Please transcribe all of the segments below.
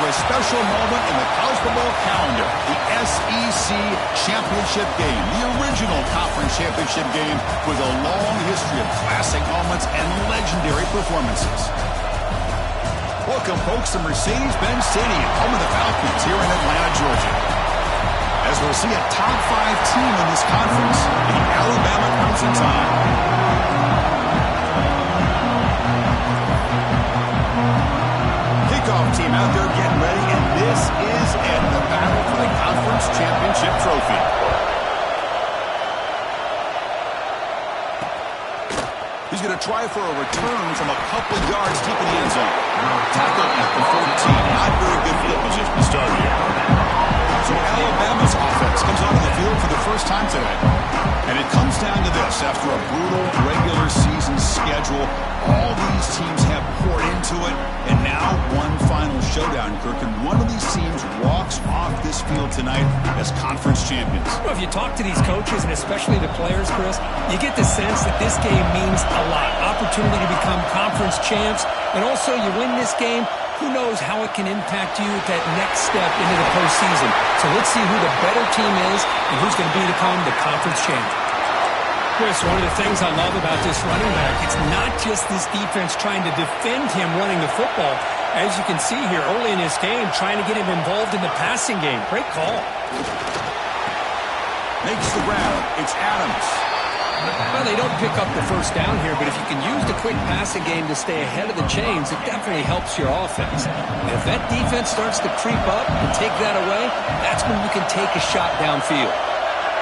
a special moment in the college football calendar, the SEC Championship game, the original conference championship game with a long history of classic moments and legendary performances. Welcome, folks, to Mercedes-Benz Stadium, home of the Falcons here in Atlanta, Georgia. As we'll see a top 5 team in this conference, the Alabama Crimson Tide. Kickoff team out there getting ready, and this is it, the battle for the conference championship trophy. He's going to try for a return from a couple yards deep in the end zone. Tackle at the 14. Not very good field position to start here. So Alabama's offense comes onto the field for the first time today. And it comes down to this. After a brutal regular season schedule, all these teams have poured into it. And now one final showdown, Kirk. And one of these teams walks off this field tonight as conference champions. Well, if you talk to these coaches, and especially the players, Chris, you get the sense that this game means a lot. Opportunity to become conference champs. And also, you win this game, who knows how it can impact you at that next step into the postseason. So let's see who the better team is and who's going to become the conference champion. Chris, one of the things I love about this running back, it's not just this defense trying to defend him running the football. As you can see here early in this game, trying to get him involved in the passing game. Great call. Makes the grab. It's Adams. Well, they don't pick up the first down here, but if you can use the quick passing game to stay ahead of the chains, it definitely helps your offense. And if that defense starts to creep up and take that away, that's when you can take a shot downfield.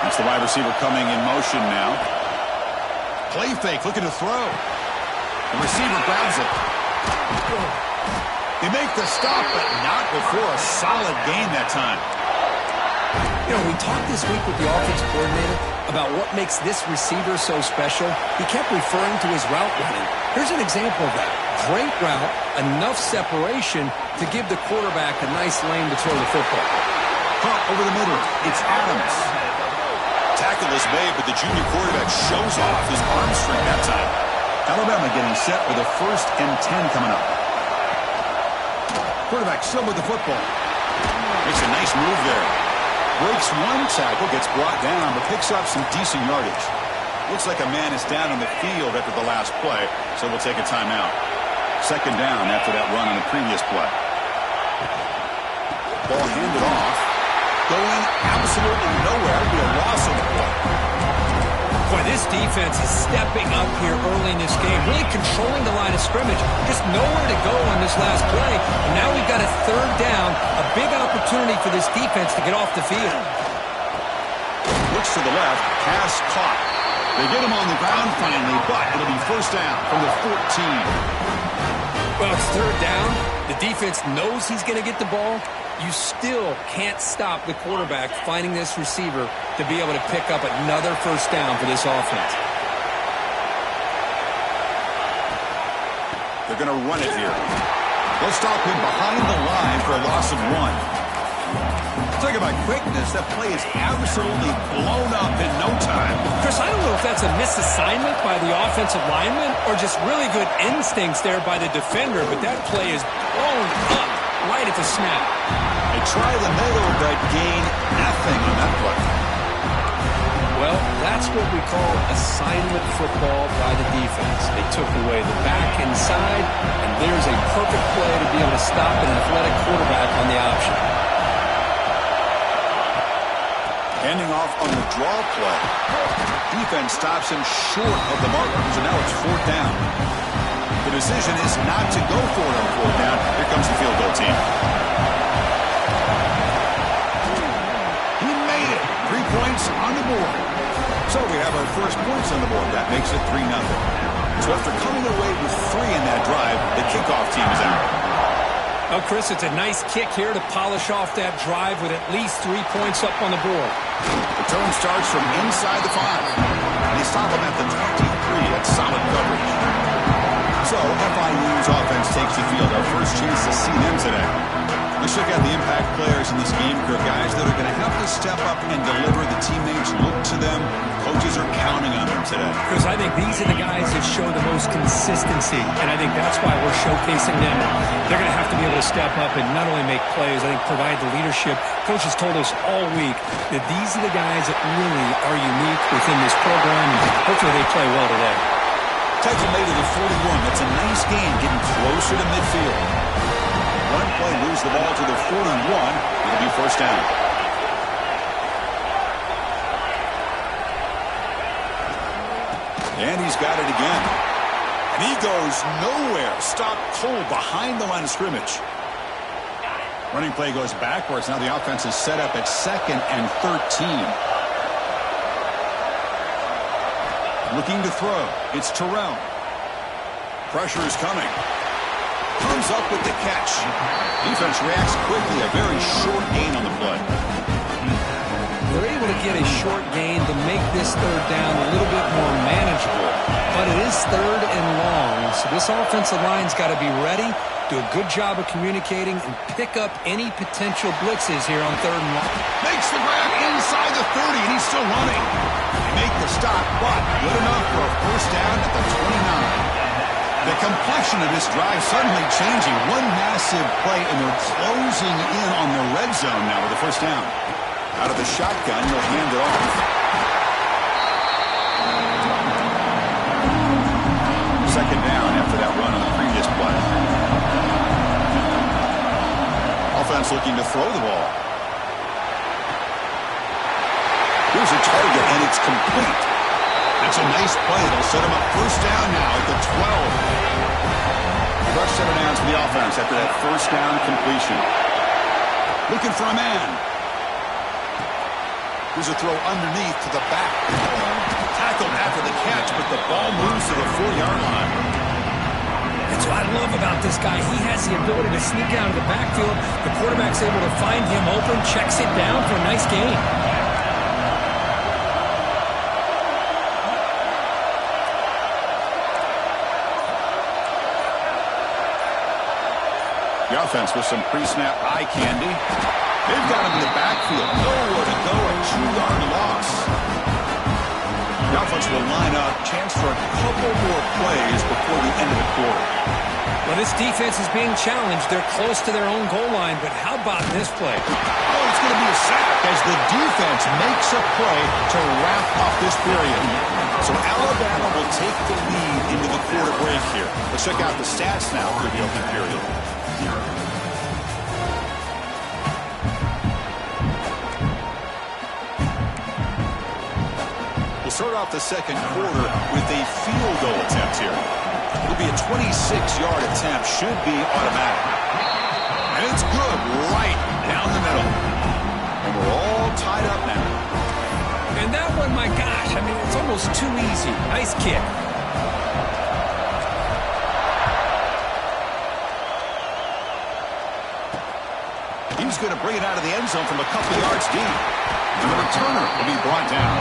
It's the wide receiver coming in motion now. Play fake, looking to throw. The receiver grabs it. They make the stop, but not before a solid gain that time. You know, we talked this week with the offensive coordinator about what makes this receiver so special. He kept referring to his route running. Here's an example of that. Great route, enough separation to give the quarterback a nice lane to throw the football. Pump over the middle. It's Adams. Tackle is made, but the junior quarterback shows off his arm strength that time. Alabama getting set with a 1st and 10 coming up. Quarterback still with the football. Makes a nice move there. Breaks one tackle, gets brought down, but picks up some decent yardage. Looks like a man is down on the field after the last play, so we'll take a timeout. 2nd down after that run on the previous play. Ball handed off. Going absolutely nowhere. It'll be a loss on the play. Boy, this defense is stepping up here early in this game, really controlling the line of scrimmage. Just nowhere to go on this last play. And now we've got a 3rd down, a big opportunity for this defense to get off the field. Looks to the left, pass caught. They get him on the ground finally, but it'll be 1st down from the 14. Well, it's 3rd down. The defense knows he's going to get the ball. You still can't stop the quarterback finding this receiver to be able to pick up another 1st down for this offense. They're going to run it here. They'll stop him behind the line for a loss of 1. Talk about quickness. That play is absolutely blown up in no time. Chris, I don't know if that's a misassignment by the offensive lineman or just really good instincts there by the defender, but that play is blown up right at the snap. They try the middle, but gain nothing on that play. Well, that's what we call assignment football by the defense. They took away the back inside, and there's a perfect play to be able to stop an athletic quarterback on the option. Handing off on the draw play. Defense stops him short of the marker, so now it's 4th down. The decision is not to go for it on 4th down. Here comes the field goal team. He made it. 3 points on the board. So we have our first points on the board. That makes it 3-0. So after coming away with 3 in that drive, the kickoff team is out. Oh, Chris, it's a nice kick here to polish off that drive with at least 3 points up on the board. Return starts from inside the 5. And they stop him at the 23. That's solid coverage. So FIU's offense takes the field. Our first chance to see them today. Let's check out the impact players in this game, Kirk. Guys that are going to have to step up and deliver. The teammates look to them. Coaches are counting on them today. Chris, I think these are the guys that show the most consistency, and I think that's why we're showcasing them. They're going to have to be able to step up and not only make plays, I think provide the leadership. Coach has told us all week that these are the guys that really are unique within this program, and hopefully they play well today. Tackle made to the 41. That's a nice gain, getting closer to midfield. One play, lose the ball to the 41. It'll be first down. And he's got it again. And he goes nowhere. Stopped cold behind the line of scrimmage. Running play goes backwards. Now the offense is set up at 2nd and 13. Looking to throw. It's Terrell. Pressure is coming. Comes up with the catch. Defense reacts quickly. A very short gain on the play. They're able to get a short gain to make this third down a little bit more manageable. But it is 3rd and long, so this offensive line's got to be ready, do a good job of communicating, and pick up any potential blitzes here on 3rd and long. Makes the grab inside the 30, and he's still running. They make the stop, but good enough for a first down at the 29. The complexion of this drive suddenly changing. One massive play, and they're closing in on the red zone now with the first down. Out of the shotgun, he'll hand it off. Second down after that run on the previous play. Offense looking to throw the ball. Here's a target, and it's complete. That's a nice play. They'll set him up first down now at the 12. Fresh set of downs for the offense after that first down completion. Looking for a man. Here's a throw underneath to the back. Tackled after the catch, but the ball moves to the 4-yard line. That's what I love about this guy. He has the ability to sneak out of the backfield. The quarterback's able to find him open, checks it down for a nice gain. The offense with some pre-snap eye candy. They've got him in the backfield. Nowhere to go. A 2-yard loss. The offense will line up. Chance for a couple more plays before the end of the quarter. Well, this defense is being challenged. They're close to their own goal line, but how about this play? Oh, it's going to be a sack as the defense makes a play to wrap up this period. So Alabama will take the lead into the quarter break here. Let's check out the stats now for the opening period. We'll start off the second quarter with a field goal attempt here. It'll be a 26-yard attempt. Should be automatic. And it's good right down the middle. And we're all tied up now. And that one, my gosh, I mean, it's almost too easy. Nice kick. He's going to bring it out of the end zone from a couple yards deep. And the returner will be brought down.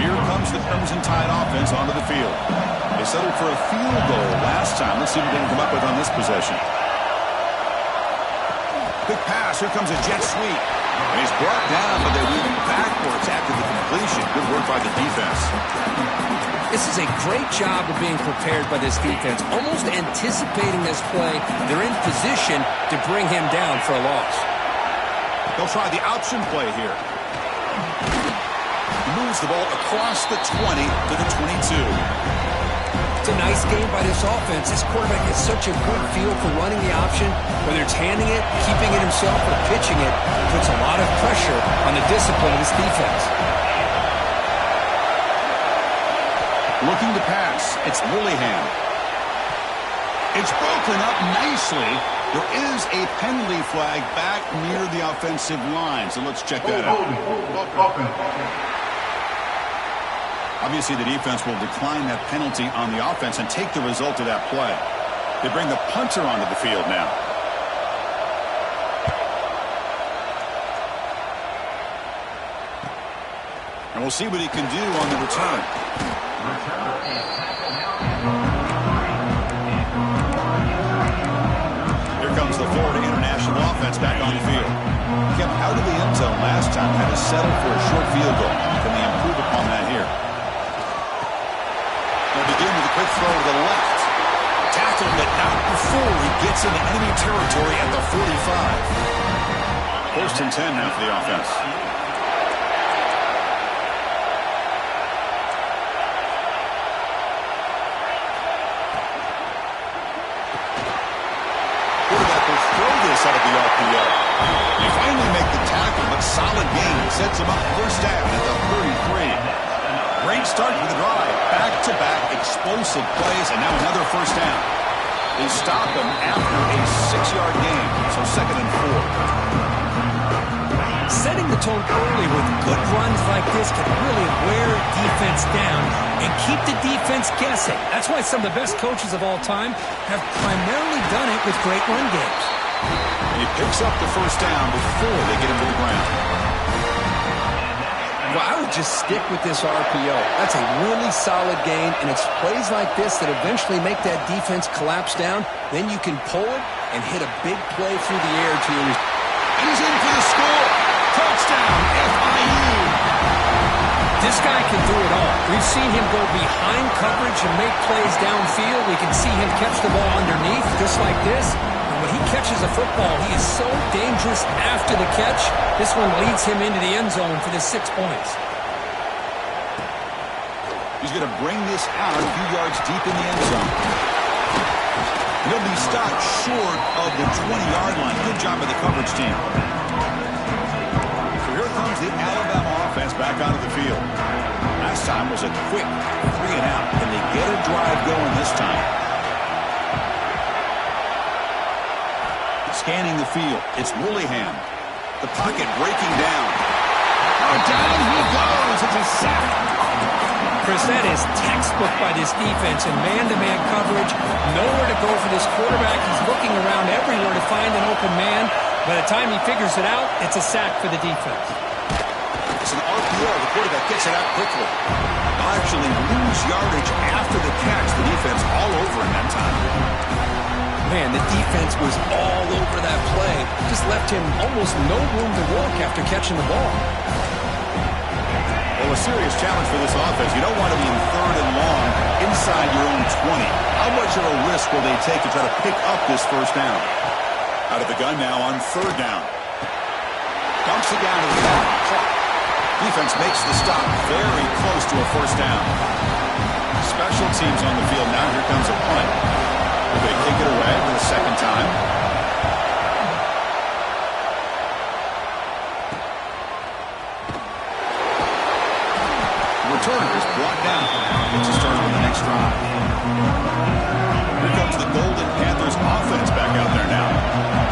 Here comes the Crimson Tide offense onto the field. They settled for a field goal last time. Let's see what they can come up with on this possession. Quick pass. Here comes a jet sweep. And he's brought down, but they move backwards after the completion. Good work by the defense. This is a great job of being prepared by this defense, almost anticipating this play. They're in position to bring him down for a loss. They'll try the option play here. Moves the ball across the 20 to the 22. It's a nice game by this offense. This quarterback has such a good feel for running the option. Whether it's handing it, keeping it himself, or pitching it, puts a lot of pressure on the discipline of this defense. Looking to pass. It's Willingham. It's broken up nicely. There is a penalty flag back near the offensive line, so let's check that out. Obviously, the defense will decline that penalty on the offense and take the result of that play. They bring the punter onto the field now. And we'll see what he can do on the return. the Florida International offense back on the field. Kept out of the end zone last time, had to settle for a short field goal. Can they improve upon that here? They'll begin with a quick throw to the left. Tackled, but not before he gets into enemy territory at the 45. First and 10 now for the offense. Quarterback will throw this out of the RPO. They finally make the tackle, but solid gain sets him up first down at the 33. Great start for the drive. Back-to-back explosive plays, and now another first down. They stop him after a 6-yard gain, so 2nd and 4. Setting the tone early with good runs like this can really wear defense down and keep the defense guessing. That's why some of the best coaches of all time have primarily done it with great run games. He picks up the first down before they get him to the ground. Well, I would just stick with this RPO. That's a really solid gain, and it's plays like this that eventually make that defense collapse down. Then you can pull it and hit a big play through the air to your... And he's in for the score. Touchdown, FIU. This guy can do it all. We've seen him go behind coverage and make plays downfield. We can see him catch the ball underneath, just like this. And when he catches a football, he is so dangerous after the catch. This one leads him into the end zone for the 6 points. He's going to bring this out a few yards deep in the end zone. He'll be stopped short of the 20-yard line. Good job by the coverage team. So here comes the Alabama offense back onto the field. Last time was a quick 3-and-out. Can they get a drive going this time? Scanning the field. It's Willingham. The pocket breaking down. Oh, down he goes. It's a sack. Chris, that is textbook by this defense in man-to-man coverage. Nowhere to go for this quarterback. He's looking around everywhere to find an open man. By the time he figures it out, it's a sack for the defense. It's an RPO. The quarterback gets it out quickly. They'll actually lose yardage after the catch. The defense all over in that time. Man, the defense was all over that play. Just left him almost no room to walk after catching the ball. Well, a serious challenge for this offense. You don't want to be in 3rd and long inside your own 20. How much of a risk will they take to try to pick up this first down? Out of the gun now on 3rd down. Dumps it down to the back. Defense makes the stop very close to a first down. Special teams on the field now. Here comes a punt. They kick it away for the 2nd time. Returner is brought down. It's a start on the next drive. Here comes the Golden Panthers offense back out there now.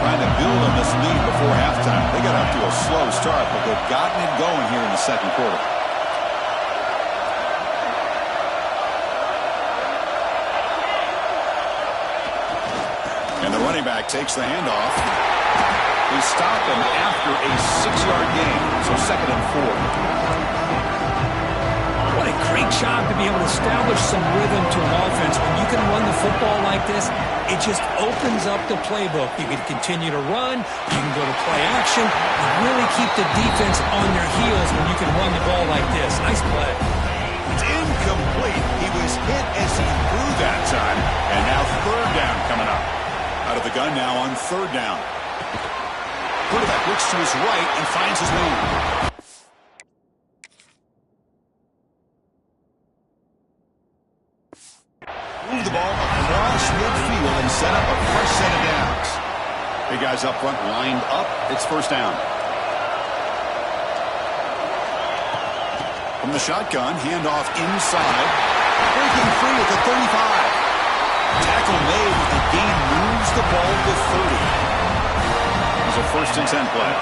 Trying to build on this lead before halftime. They got off to a slow start, but they've gotten it going here in the 2nd quarter. And the running back takes the handoff. They stop him after a 6-yard gain, so 2nd and 4. What a great job to be able to establish some rhythm to an offense. When you can run the football like this, it just opens up the playbook. You can continue to run, you can go to play action, and really keep the defense on their heels when you can run the ball like this. Nice play. It's incomplete. He was hit as he threw that time, and now 3rd down coming up. Out of the gun now on 3rd down. Quarterback looks to his right and finds his man. Move the ball across midfield and set up a fresh set of downs. Big guys up front lined up. It's 1st down. From the shotgun, handoff inside. Breaking free at the 35. Tackle made. The gain moves the ball to 30. It's a 1st and 10 play.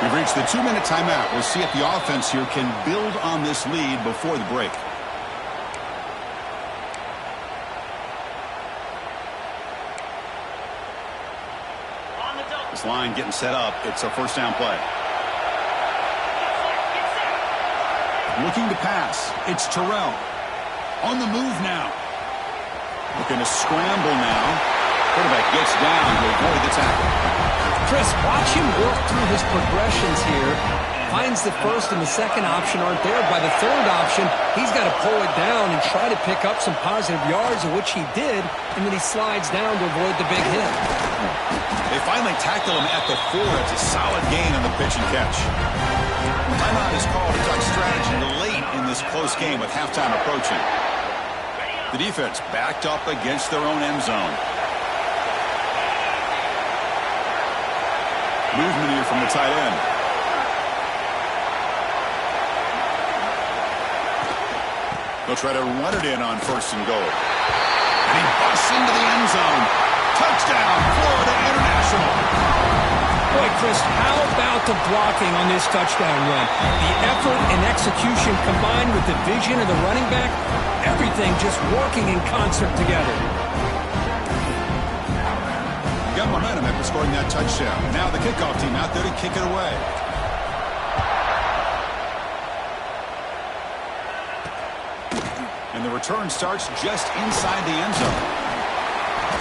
We've reached the 2-minute timeout. We'll see if the offense here can build on this lead before the break. This line getting set up. It's a 1st down play. Looking to pass. It's Terrell. On the move now. Looking to scramble now. Quarterback gets down to avoid the tackle. Chris, watch him work through his progressions here. Finds the first and the second option aren't there. By the third option, he's got to pull it down and try to pick up some positive yards, of which he did, and then he slides down to avoid the big hit. They finally tackle him at the 4. It's a solid gain on the pitch and catch. Timeout is called to talk strategy late in this close game with halftime approaching. The defense backed up against their own end zone. Movement here from the tight end. They'll try to run it in on 1st and goal. And he busts into the end zone. Touchdown, Florida International. Boy, Chris, how about the blocking on this touchdown run? The effort and execution combined with the vision of the running back, everything just working in concert together. You got momentum after scoring that touchdown. Now the kickoff team out there to kick it away. And the return starts just inside the end zone.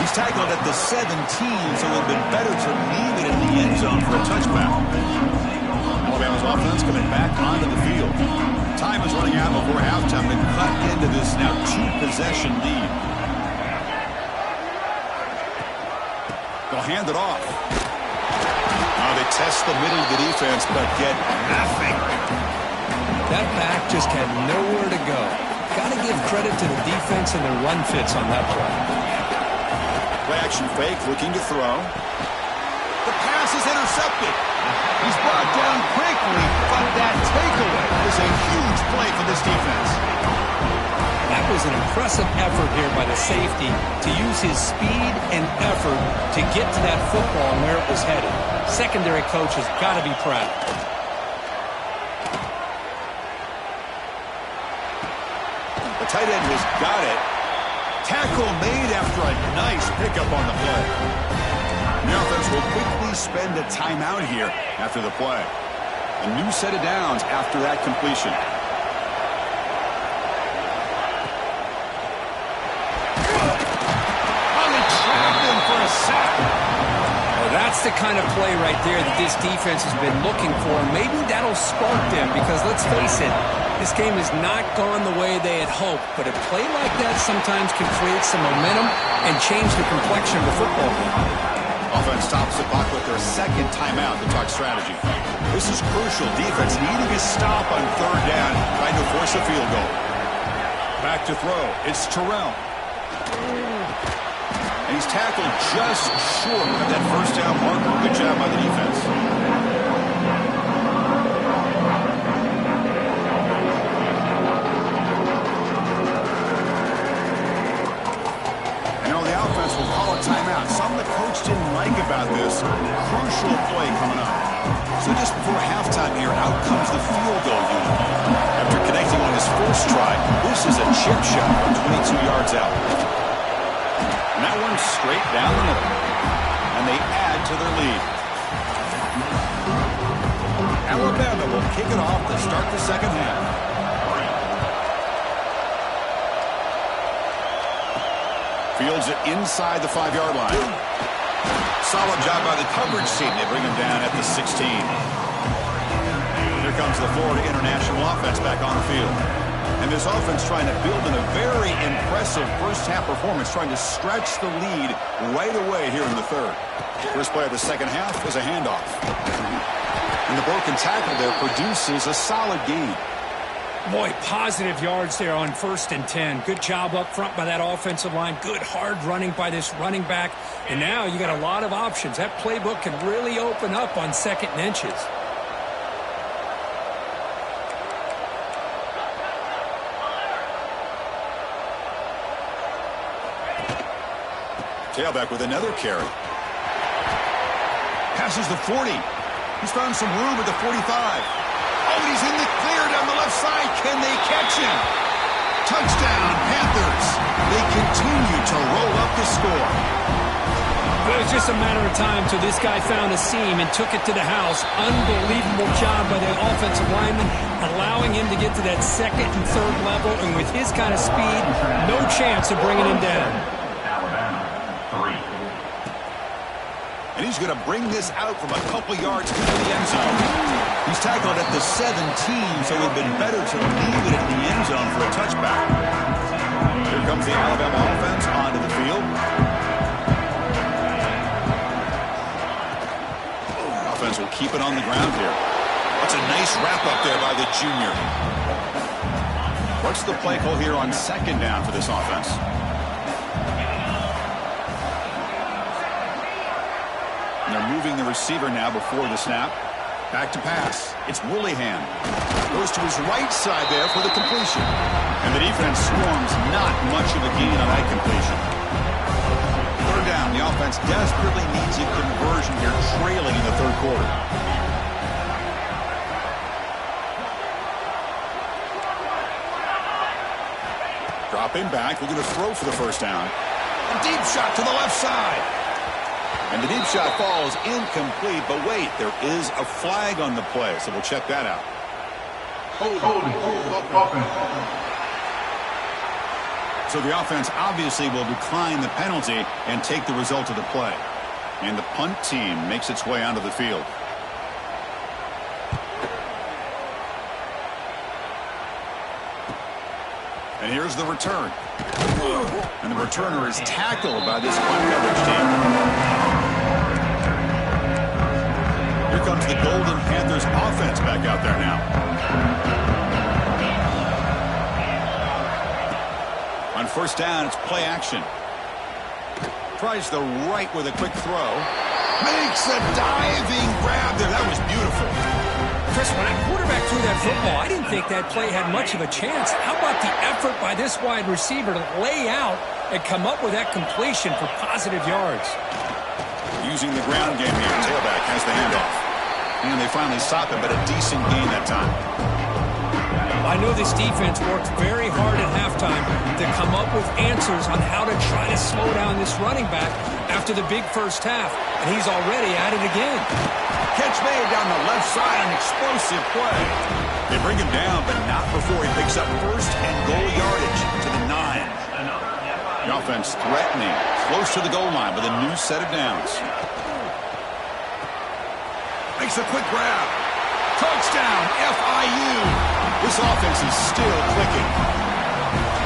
He's tackled at the 17, so it would have been better to leave it in the end zone for a touchback. Alabama's offense coming back onto the field. Time is running out before halftime to cut into this now 2-possession lead. They'll hand it off. Now they test the middle of the defense, but get nothing. That back just had nowhere to go. Got to give credit to the defense and their run fits on that play. Play action fake, looking to throw. The pass is intercepted. He's brought down quickly, but that takeaway is a huge play for this defense. That was an impressive effort here by the safety to use his speed and effort to get to that football and where it was headed. Secondary coach has got to be proud. The tight end has got it. Tackle made after a nice pickup on the play. The offense will quickly spend a timeout here after the play. A new set of downs after that completion. Trapped him for a sack. Well, that's the kind of play right there that this defense has been looking for. Maybe that'll spark them because, let's face it, this game has not gone the way they had hoped, but a play like that sometimes can create some momentum and change the complexion of the football game. Offense stops the clock with their second timeout to talk strategy. This is crucial. Defense needing a stop on 3rd down, trying to force a field goal. Back to throw. It's Terrell. And he's tackled just short of that 1st down marker. Good job by the defense. Will call a timeout. Something the coach didn't like about this. Crucial play coming up. So just before halftime here, out comes the field goal unit. After connecting on his first try, this is a chip shot from 22 yards out. And that one's straight down the middle. And they add to their lead. Alabama will kick it off to start the second half. Fields it inside the 5-yard line. Solid job by the coverage team. They bring him down at the 16. Here comes the Florida International offense back on the field. And this offense trying to build in a very impressive first-half performance, trying to stretch the lead right away here in the 3rd. First play of the second half is a handoff. And the broken tackle there produces a solid gain. Boy, positive yards there on 1st and 10. Good job up front by that offensive line. Good hard running by this running back. And now you got a lot of options. That playbook can really open up on 2nd and inches. Tailback with another carry. Passes the 40. He's found some room at the 45. Oh, he's in the clear down the left side. Can they catch him? Touchdown, Panthers. They continue to roll up the score. It was just a matter of time till this guy found a seam and took it to the house. Unbelievable job by the offensive lineman, allowing him to get to that 2nd and 3rd level. And with his kind of speed, no chance of bringing him down. Alabama, 3. And he's going to bring this out from a couple yards into the end zone. He's tackled at the 17, so it would have been better to leave it in the end zone for a touchback. Here comes the Alabama offense onto the field. Offense will keep it on the ground here. That's a nice wrap-up there by the junior. What's the play call here on second down for this offense? And they're moving the receiver now before the snap. Back to pass. It's Willingham. Goes to his right side there for the completion. And the defense swarms. Not much of a gain on that completion. Third down. The offense desperately needs a conversion here, trailing in the third quarter. Dropping back. We're going to throw for the first down. A deep shot to the left side. And the deep shot falls incomplete. But wait, there is a flag on the play, so we'll check that out. So the offense obviously will decline the penalty and take the result of the play. And the punt team makes its way onto the field. And here's the return. And the returner is tackled by this punt coverage team. Here comes the Golden Panthers offense back out there now. On first down, it's play action. Tries the right with a quick throw. Makes a diving grab there. That was beautiful. Chris, when that quarterback threw that football, I didn't think that play had much of a chance. How about the effort by this wide receiver to lay out and come up with that completion for positive yards? Using the ground game here. Tailback has the handoff. And they finally stop him, but a decent gain that time. I know this defense worked very hard at halftime to come up with answers on how to try to slow down this running back after the big first half, and he's already at it again. Catch made down the left side, an explosive play. They bring him down, but not before he picks up first and goal yardage to the 9. The offense threatening, close to the goal line with a new set of downs. Makes a quick grab. Touchdown, FIU. This offense is still clicking.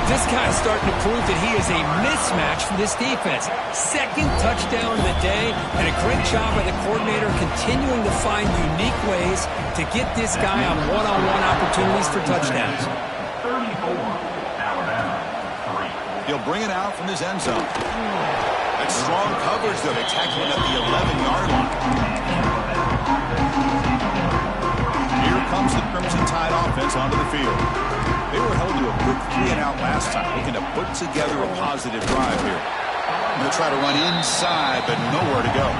This guy's starting to prove that he is a mismatch for this defense. Second touchdown of the day, and a great job by the coordinator continuing to find unique ways to get this guy on one-on-one opportunities for touchdowns. He'll bring it out from his end zone. That's strong coverage, though. They tackle him at the 11-yard line. Here comes the Crimson Tide offense onto the field. They were held to a quick 3-and-out last time, looking to put together a positive drive here. They'll try to run inside, but nowhere to go.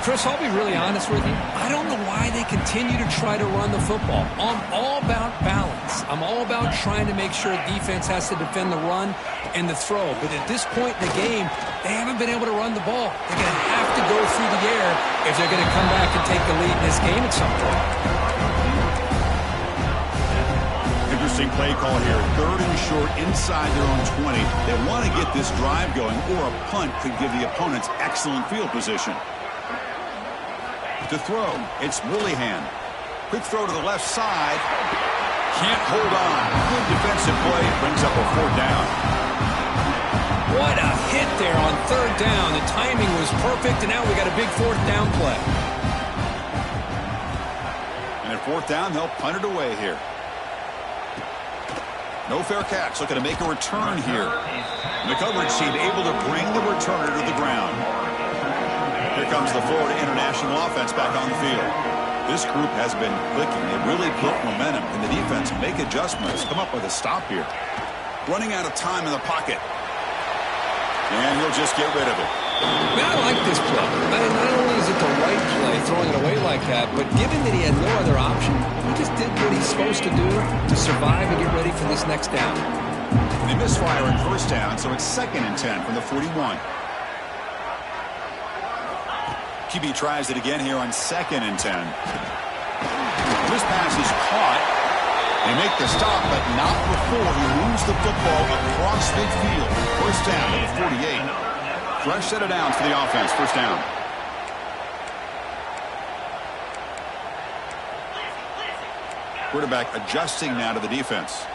Chris, I'll be really honest with you. I don't know why they continue to try to run the football. I'm all about balance. I'm all about trying to make sure defense has to defend the run and the throw. But at this point in the game, they haven't been able to run the ball. They're going to have to go through the air if they're going to come back and take the lead in this game at some point. Interesting play call here. Third and short inside their own 20. They want to get this drive going, or a punt could give the opponents excellent field position. To throw, it's Willingham. Quick throw to the left side. Can't hold on. Good defensive play. Brings up a fourth down. What a hit there on third down. The timing was perfect, and now we got a big fourth down play. And at fourth down, they'll punt it away here. No fair catch. Looking to make a return here. The coverage team able to bring the returner to the ground. Here comes the Florida International offense back on the field. This group has been clicking. They really built momentum. Can the defense make adjustments? Come up with a stop here. Running out of time in the pocket. And he'll just get rid of it. Man, I like this play. Not only is it the right play, throwing it away like that, but given that he had no other option, he just did what he's supposed to do to survive and get ready for this next down. They misfire in first down, so it's 2nd and 10 from the 41. QB tries it again here on 2nd and 10. This pass is caught. They make the stop, but not before he moves the football across midfield. First down at the 48. Fresh set of downs for the offense. First down. Quarterback adjusting now to the defense.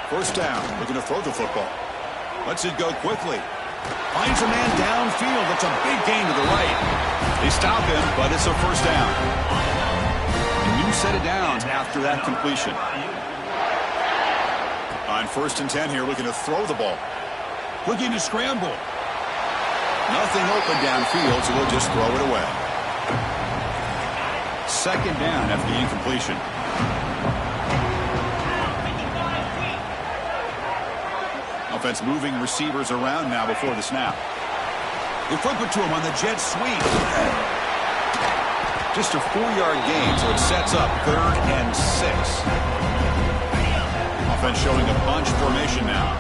First down. Looking to throw the football. Lets it go quickly. Finds a man downfield. That's a big gain to the right. They stop him, but it's a first down. A new set of downs after that completion. On 1st and 10 here, looking to throw the ball. Looking to scramble. Nothing open downfield, so we'll just throw it away. Second down after the incompletion. Offense moving receivers around now before the snap. They flip it to him on the jet sweep. Just a 4-yard gain, so it sets up 3rd and 6. Offense showing a bunch formation now.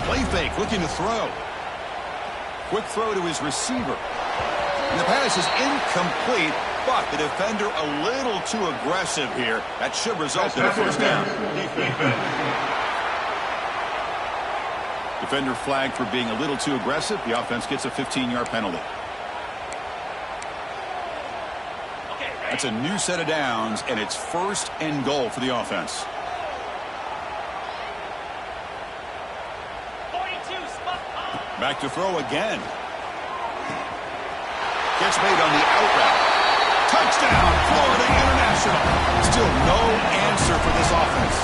Play fake, looking to throw. Quick throw to his receiver. And the pass is incomplete, but the defender a little too aggressive here. That should result in a first down. Defender flagged for being a little too aggressive. The offense gets a 15-yard penalty. That's a new set of downs, and it's 1st and goal for the offense. 42, back to throw again. Gets made on the out route. Touchdown, Florida International. Still no answer for this offense.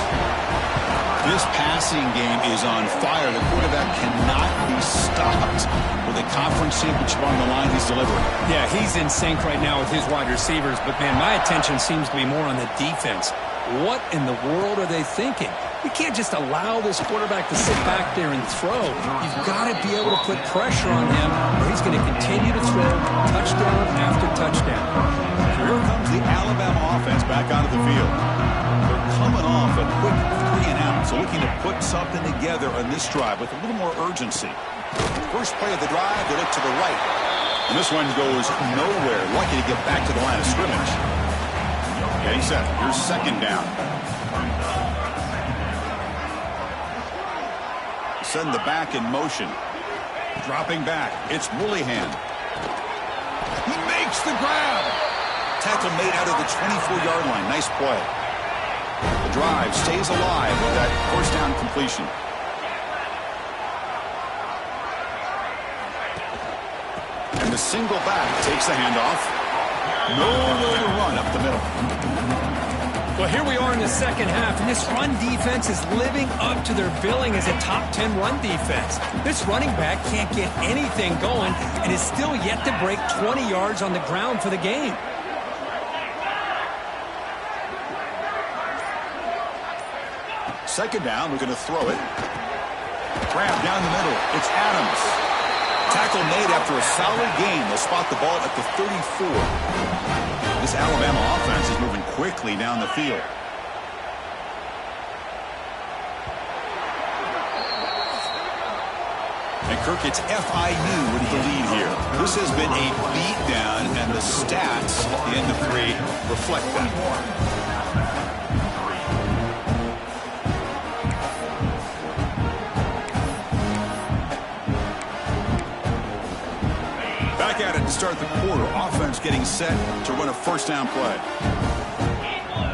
This passing game is on fire. The quarterback cannot be stopped. With a conference championship on the line, he's delivering. Yeah, he's in sync right now with his wide receivers, but, man, my attention seems to be more on the defense. What in the world are they thinking? You can't just allow this quarterback to sit back there and throw. You've got to be able to put pressure on him, or he's going to continue to throw touchdown after touchdown. Here comes the Alabama offense back onto the field. They're coming off a quick 3 and out, so looking to put something together on this drive with a little more urgency. First play of the drive, they look to the right. And this one goes nowhere. Lucky to get back to the line of scrimmage. Getting set. Here's second down. Send the back in motion. Dropping back. It's Woolihan. He makes the grab. Tackle made out of the 24-yard line. Nice play. The drive stays alive with that first down completion. And the single back takes the handoff. Nowhere to run up the middle. Well, here we are in the second half, and this run defense is living up to their billing as a top 10 run defense. This running back can't get anything going and is still yet to break 20 yards on the ground for the game. Second down, we're going to throw it. Grab down the middle. It's Adams. Tackle made after a solid gain. They'll spot the ball at the 34. This Alabama offense is moving quickly down the field. And Kirk, it's FIU with the lead here. This has been a beatdown, and the stats at the end of 3 reflect that. Back at it to start the quarter. Offense getting set to run a first down play.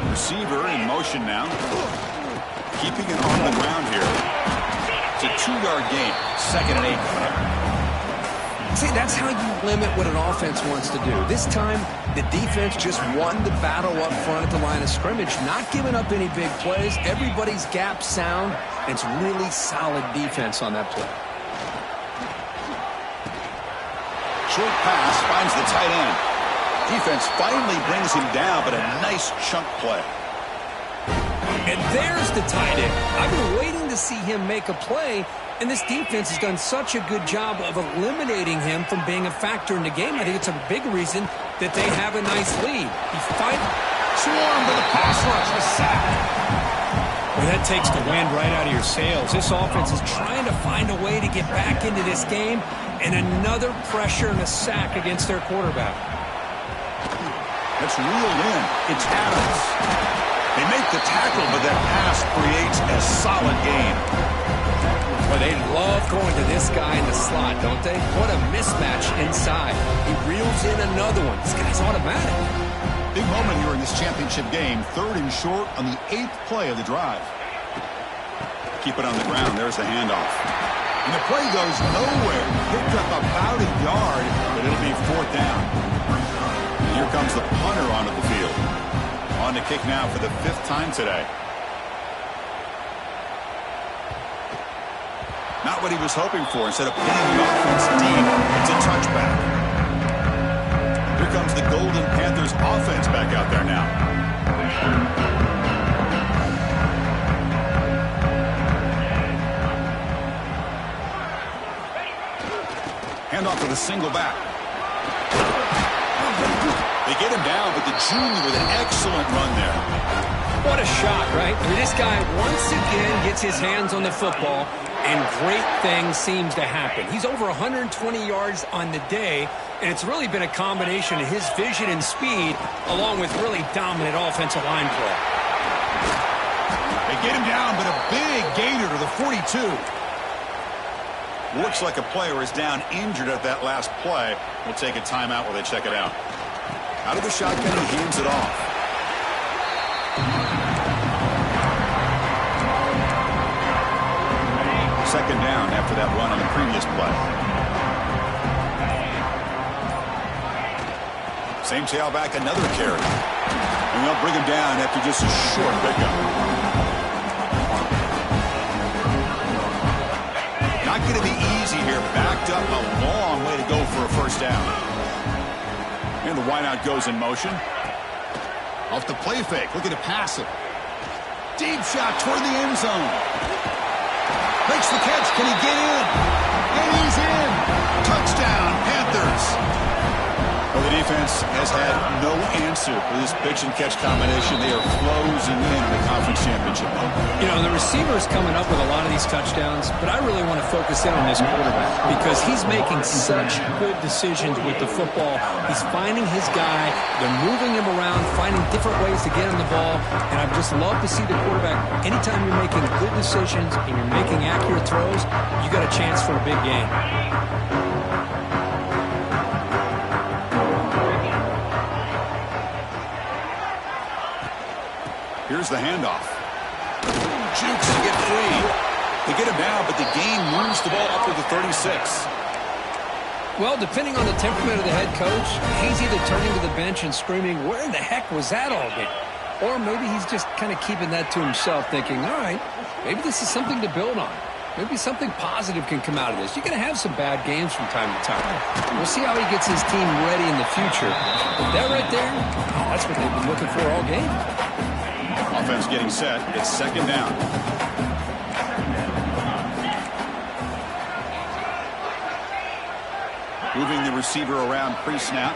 Receiver in motion now. Keeping it on the ground here. It's a 2-yard gain. 2nd and 8. See, that's how you limit what an offense wants to do. This time, the defense just won the battle up front at the line of scrimmage, not giving up any big plays. Everybody's gap sound. It's really solid defense on that play. Short pass finds the tight end. Defense finally brings him down, but a nice chunk play. And there's the tight end. I've been waiting to see him make a play, and this defense has done such a good job of eliminating him from being a factor in the game. I think it's a big reason that they have a nice lead. He fight Swarm to the pass rush, a sack. Well, that takes the wind right out of your sails. This offense is trying to find a way to get back into this game, and another pressure and a sack against their quarterback. That's reeled in. It's Adams. They make the tackle, but that pass creates a solid gain. Well, they love going to this guy in the slot, don't they? What a mismatch inside. He reels in another one. This guy's automatic. Big moment here in this championship game. 3rd and short on the 8th play of the drive. Keep it on the ground. There's the handoff. And the play goes nowhere. Picked up about a yard, but it'll be 4th down. And here comes the punter onto the field. On to kick now for the 5th time today. Not what he was hoping for. Instead of pinning the offense deep, it's a touchback. Here comes the Golden Panthers offense back out there now. Handoff with a single back. They get him down, but the junior with an excellent run there. What a shot, right? I mean, this guy once again gets his hands on the football, and great things seems to happen. He's over 120 yards on the day, and it's really been a combination of his vision and speed, along with really dominant offensive line play. They get him down, but a big gainer to the 42. Looks like a player is down injured at that last play. We'll take a timeout while they check it out. Out of the shotgun, he hands it off. Second down after that run on the previous play. Same tailback, another carry. And they'll bring him down after just a short pickup. Not going to be easy here. Backed up a long way to go for a first down. And the wideout goes in motion. Off the play fake. Looking to pass it. Deep shot toward the end zone. Makes the catch. Can he get in? And he's in. Touchdown, Panthers. Well, the defense has had no answer for this pitch-and-catch combination. They are closing in on the conference championship. You know, the receiver's coming up with a lot of these touchdowns, but I really want to focus in on this quarterback because he's making such good decisions with the football. He's finding his guy. They're moving him around, finding different ways to get him the ball, and I just love to see the quarterback. Anytime you're making good decisions and you're making accurate throws, you got a chance for a big game. Here's the handoff. Jukes to get free. They get him down, but the gain moves the ball up to the 36. Well, depending on the temperament of the head coach, he's either turning to the bench and screaming, where in the heck was that all game? Or maybe he's just kind of keeping that to himself, thinking, all right, maybe this is something to build on. Maybe something positive can come out of this. You're going to have some bad games from time to time. We'll see how he gets his team ready in the future. But that right there, that's what they've been looking for all game. Offense getting set. It's second down. Moving the receiver around pre-snap.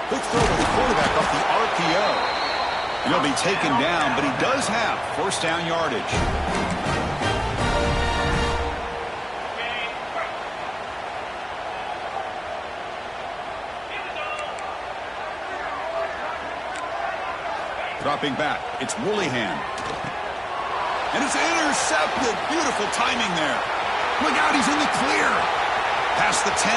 Quick throw to the quarterback off the RPO. And he'll be taken down, but he does have first down yardage. Dropping back, it's Woollyhan. And it's intercepted. Beautiful timing there. Look out, he's in the clear. Past the 10.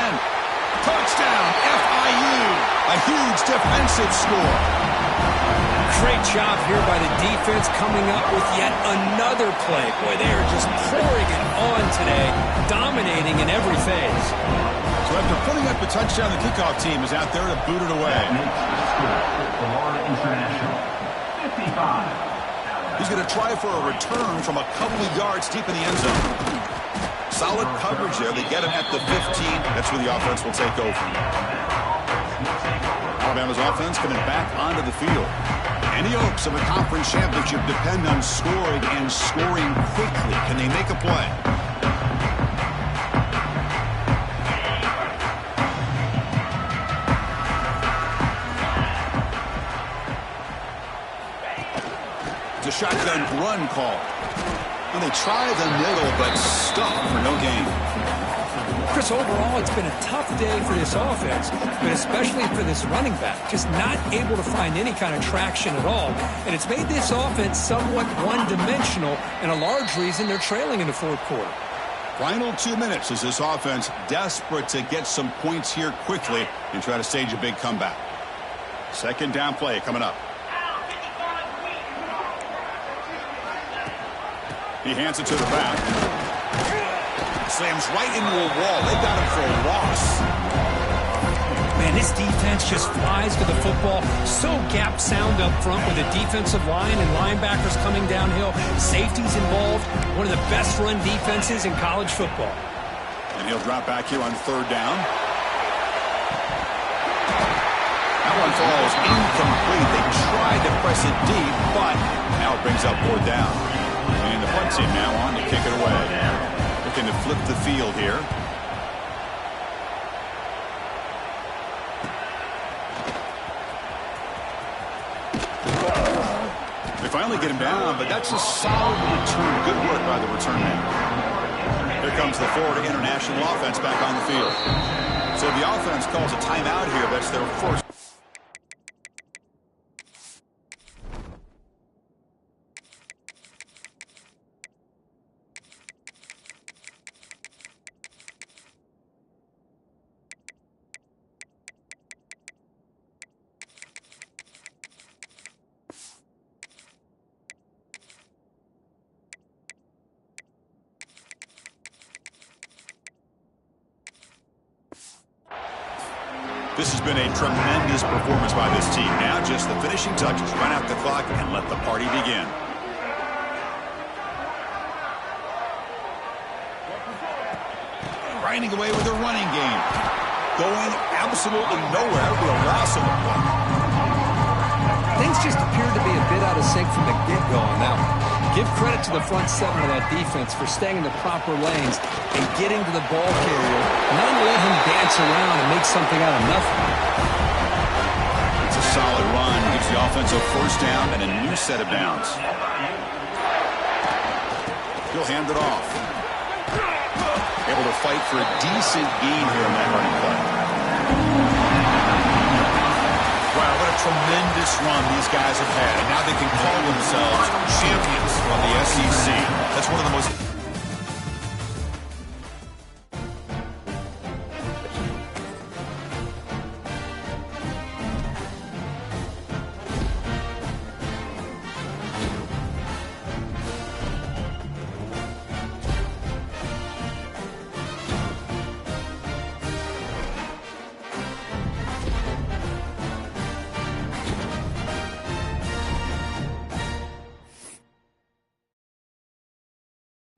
Touchdown, FIU. A huge defensive score. Great job here by the defense coming up with yet another play. Boy, they are just pouring it on today, dominating in every phase. So after putting up the touchdown, the kickoff team is out there to boot it away. He's going to try for a return from a couple of yards deep in the end zone. Solid coverage there. They get him at the 15. That's where the offense will take over. Alabama's offense coming back onto the field. Any hopes of a conference championship depend on scoring and scoring quickly. Can they make a play? It's a shotgun run call. And they try the middle, but stuck for no gain. Chris, overall, it's been a tough day for this offense, but especially for this running back. Just not able to find any kind of traction at all. And it's made this offense somewhat one-dimensional, and a large reason they're trailing in the fourth quarter. Final 2 minutes as this offense desperate to get some points here quickly and try to stage a big comeback. Second down play coming up. He hands it to the back. Slams right into a wall. They got him for a loss. Man, this defense just flies with the football. So gap sound up front with the defensive line and linebackers coming downhill. Safeties involved. One of the best run defenses in college football. And he'll drop back here on third down. That one falls incomplete. They tried to press it deep, but now it brings up fourth down. And the punt team now on to kick it away. Looking to flip the field here. They finally get him down, but that's a solid return. Good work by the return man. Here comes the Florida International offense back on the field. So the offense calls a timeout here. That's their first. This has been a tremendous performance by this team. Now just the finishing touches. Run out the clock and let the party begin. Grinding away with their running game. Going absolutely nowhere. That would be a loss on the play. Things just appeared to be a bit out of sync from the get-go on that one. Give credit to the front seven of that defense for staying in the proper lanes and getting to the ball carrier, not let him dance around and make something out of nothing. It's a solid run. Gives the offense a first down and a new set of downs. He'll hand it off. Able to fight for a decent gain here in that running play. Wow, what a tremendous run these guys have had. And now they can call themselves champions of the SEC. That's one of the most